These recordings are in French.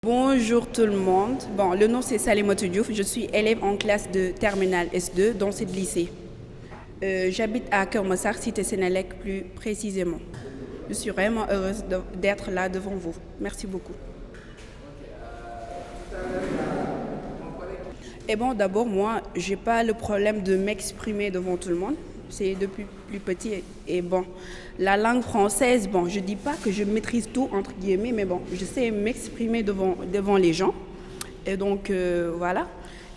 Bonjour tout le monde. Bon, le nom c'est Salimoto Diouf. Je suis élève en classe de terminale S2 dans ce lycée. J'habite à Keur Massar, cité Sénélec plus précisément. Je suis vraiment heureuse d'être là devant vous. Merci beaucoup. Et bon, d'abord, moi, j'ai pas le problème de m'exprimer devant tout le monde. C'est depuis plus petit. Et bon, la langue française, bon, je dis pas que je maîtrise tout, entre guillemets, mais bon, je sais m'exprimer devant les gens. Et donc, voilà.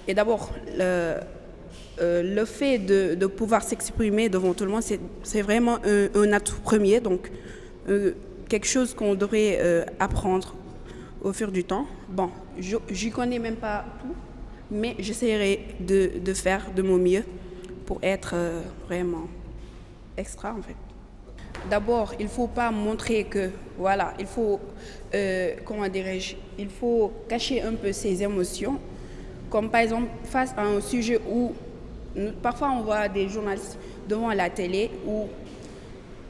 Et d'abord, le fait de pouvoir s'exprimer devant tout le monde, c'est vraiment un atout premier. Donc, quelque chose qu'on devrait apprendre au fur du temps. Bon, j'y connais même pas tout, mais j'essaierai de faire de mon mieux pour être vraiment extra en fait. D'abord, il ne faut pas montrer que, voilà, il faut, comment dirais-je, il faut cacher un peu ses émotions, comme par exemple face à un sujet où parfois on voit des journalistes devant la télé où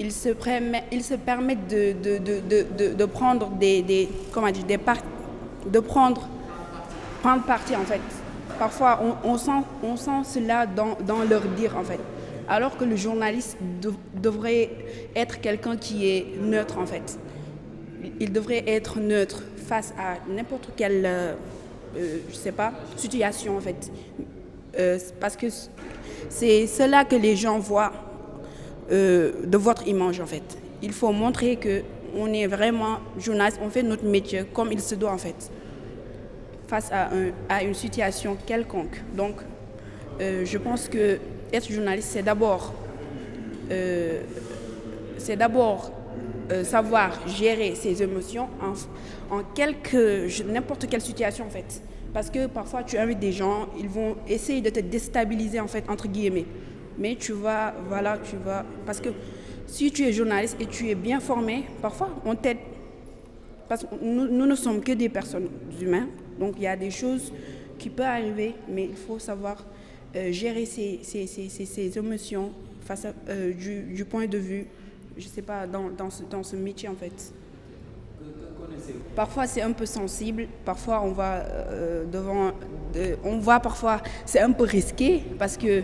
ils se permettent de prendre comment dire, de prendre parti en fait. Parfois, on sent cela dans leur dire en fait. Alors que le journaliste devrait être quelqu'un qui est neutre en fait. Il devrait être neutre face à n'importe quelle, je sais pas, situation en fait. Parce que c'est cela que les gens voient de votre image en fait. Il faut montrer que on est vraiment journaliste, on fait notre métier comme il se doit en fait, face à une situation quelconque. Donc, je pense que être journaliste, c'est d'abord savoir gérer ses émotions en n'importe quelle situation en fait. Parce que parfois tu invites des gens, ils vont essayer de te déstabiliser en fait entre guillemets. Mais parce que si tu es journaliste et tu es bien formé, parfois on t'aide. Parce que nous ne sommes que des personnes humaines, donc il y a des choses qui peuvent arriver, mais il faut savoir gérer ses émotions face du point de vue, je ne sais pas, dans ce métier en fait. Parfois c'est un peu sensible, parfois on voit parfois c'est un peu risqué parce que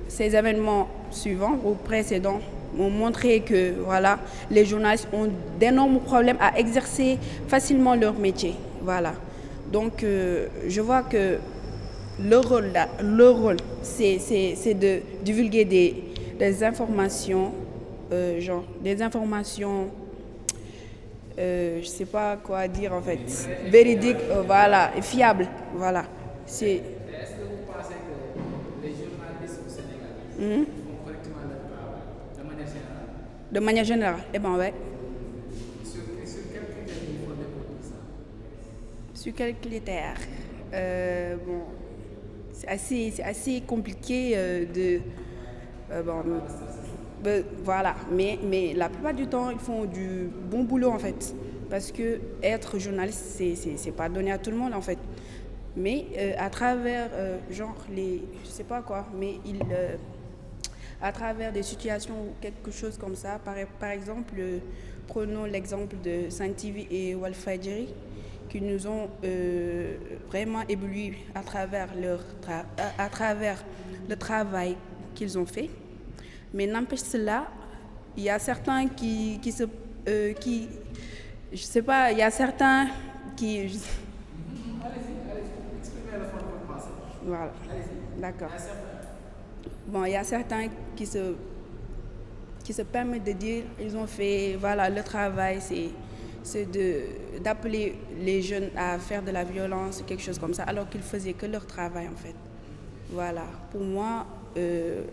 ces événements suivants ou précédents ont montré que voilà, les journalistes ont d'énormes problèmes à exercer facilement leur métier. Voilà. Donc je vois que le rôle c'est de divulguer des informations, genre des informations je sais pas quoi dire en fait, véridique, voilà, et fiable, voilà. C'est. Est-ce que vous pensez que les journalistes au Sénégal font correctement leur travail de manière générale? De manière générale, eh ben ouais. Sur quel critère il faut développer ça? Sur quels critères? Bon, c'est assez compliqué bon, voilà, mais la plupart du temps, ils font du bon boulot en fait. Parce que être journaliste, c'est pas donné à tout le monde en fait. Mais à travers, genre, je sais pas quoi, mais à travers des situations ou quelque chose comme ça, par exemple, prenons l'exemple de Sun TV et Walfadjri, qui nous ont vraiment ébloui à travers à travers le travail qu'ils ont fait. Mais n'empêche cela, il y a certains qui, je sais pas, il y a certains qui, Allez-y, exprimez le fond de votre pensée. voilà, Allez-y. d'accord. Il y a certains. Bon, il y a certains qui se permettent de dire, ils ont fait, voilà, le travail, c'est d'appeler les jeunes à faire de la violence, quelque chose comme ça, alors qu'ils faisaient que leur travail en fait. Voilà, pour moi,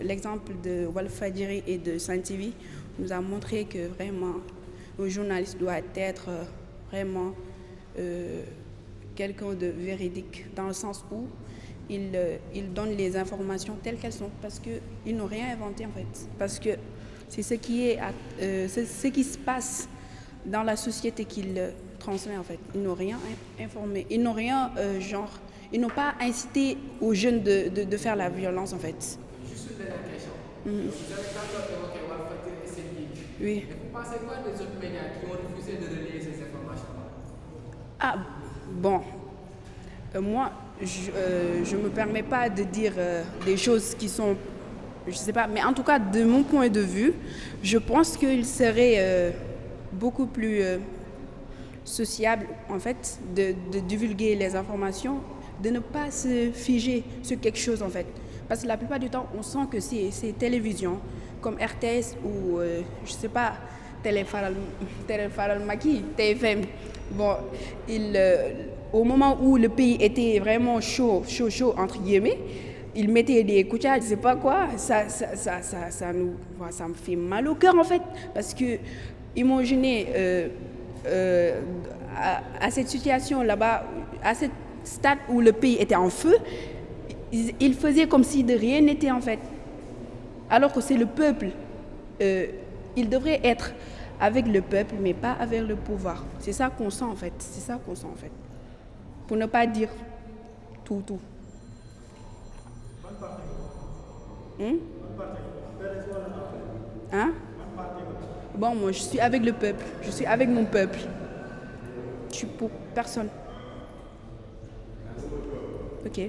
l'exemple de Walfadjri et de Sun TV nous a montré que vraiment, un journaliste doit être vraiment quelqu'un de véridique, dans le sens où il donne les informations telles qu'elles sont, parce qu'ils n'ont rien inventé en fait. Parce que c'est c'est ce qui se passe dans la société qu'il transmet en fait. Ils n'ont rien informé, ils n'ont rien ils n'ont pas incité aux jeunes de faire la violence en fait. Juste une dernière question. Vous avez d'abord évoqué Walfadjri et Sen TV. Oui. Et vous pensez quoi des autres médias qui ont refusé de relayer ces informations-là? Ah, Bon, moi, je me permets pas de dire des choses qui sont, je sais pas, mais en tout cas, de mon point de vue, je pense qu'il serait beaucoup plus sociable, en fait, de divulguer les informations, de ne pas se figer sur quelque chose, en fait. Parce que la plupart du temps, on sent que c'est télévision, comme RTS ou, je sais pas, Téléfaral Maki, TFM. Bon, au moment où le pays était vraiment chaud, entre guillemets, ils mettaient des Koucha, je sais pas quoi, ça me fait mal au cœur en fait, parce que imaginez à cette situation là-bas, à ce stade où le pays était en feu, ils faisaient comme si de rien n'était en fait, alors que c'est le peuple. Il devrait être avec le peuple, mais pas avec le pouvoir. C'est ça qu'on sent en fait. C'est ça qu'on sent en fait. Pour ne pas dire tout. Hein? Bon, moi, je suis avec le peuple. Je suis avec mon peuple. Je suis pour personne. Ok.